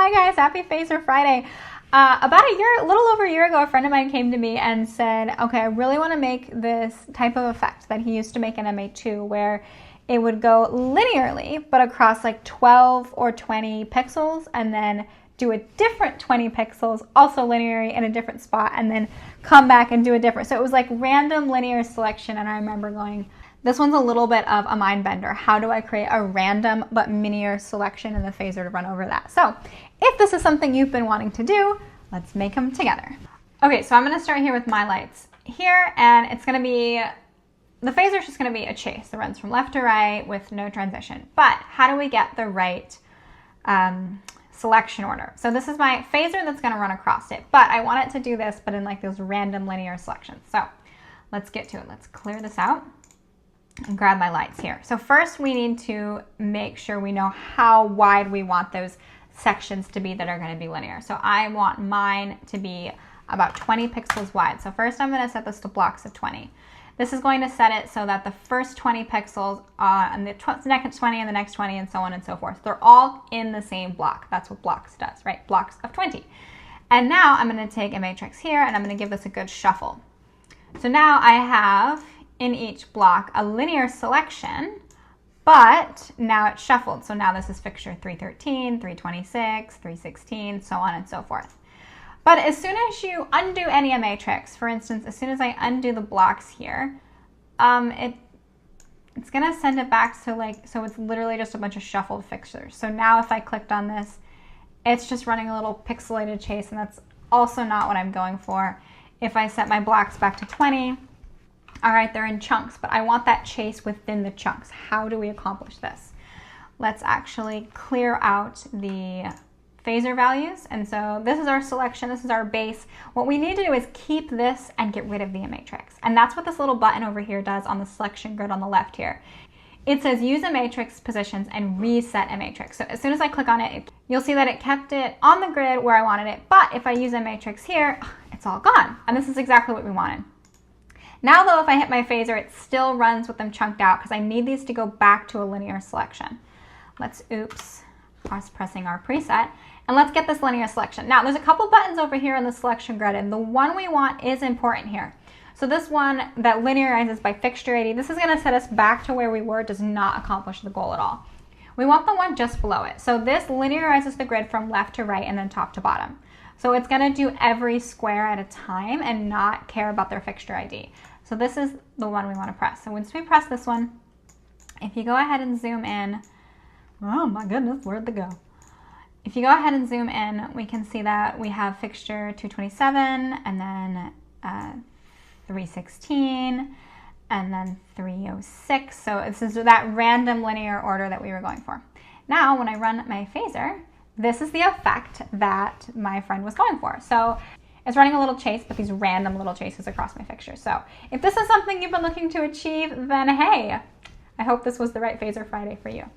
Hi guys, happy Phaser Friday. A little over a year ago, a friend of mine came to me and said, okay, I really want to make this type of effect that he used to make in MA2 where it would go linearly, but across like 12 or 20 pixels, and then do a different 20 pixels, also linear in a different spot, and then come back and do a different. So it was like random linear selection, and I remember going, this one's a little bit of a mind bender. How do I create a random but linear selection in the phaser to run over that? So if this is something you've been wanting to do, let's make them together. Okay, so I'm gonna start here with my lights here, and it's gonna be, the phaser is just gonna be a chase that runs from left to right with no transition. But how do we get the right selection order? So this is my phaser that's gonna run across it, but I want it to do this, but in like those random linear selections. So let's get to it. Let's clear this out and grab my lights here. So first we need to make sure we know how wide we want those sections to be that are going to be linear. So I want mine to be about 20 pixels wide. So first I'm going to set this to blocks of 20. This is going to set it so that the first 20 pixels and the next 20 and the next 20 and so on and so forth, they're all in the same block. That's what blocks does, right? Blocks of 20. And now I'm going to take a matrix here and I'm going to give this a good shuffle. So now I have in each block a linear selection, but now it's shuffled. So now this is fixture 313, 326, 316, so on and so forth. But as soon as you undo any matrix, for instance, as soon as I undo the blocks here, it's gonna send it back to so it's literally just a bunch of shuffled fixtures. So now if I clicked on this, it's just running a little pixelated chase, and that's also not what I'm going for. If I set my blocks back to 20, all right, they're in chunks, but I want that chase within the chunks. How do we accomplish this? Let's actually clear out the phaser values. And so this is our selection, this is our base. What we need to do is keep this and get rid of the matrix. And that's what this little button over here does on the selection grid on the left here. It says use a matrix positions and reset a matrix. So as soon as I click on it, you'll see that it kept it on the grid where I wanted it. But if I use a matrix here, it's all gone. And this is exactly what we wanted. Now though, if I hit my phaser, it still runs with them chunked out because I need these to go back to a linear selection. Let's, pressing our preset, and let's get this linear selection. Now there's a couple buttons over here in the selection grid, and the one we want is important here. So this one that linearizes by fixture 80, this is gonna set us back to where we were, does not accomplish the goal at all. We want the one just below it. So this linearizes the grid from left to right and then top to bottom. So it's gonna do every square at a time and not care about their fixture ID. So this is the one we wanna press. So once we press this one, if you go ahead and zoom in, oh my goodness, where'd they go? If you go ahead and zoom in, we can see that we have fixture 227 and then 316 and then 306. So this is that random linear order that we were going for. Now, when I run my phaser, this is the effect that my friend was going for. So it's running a little chase, but these random little chases across my fixtures. So if this is something you've been looking to achieve, then hey, I hope this was the right Phaser Friday for you.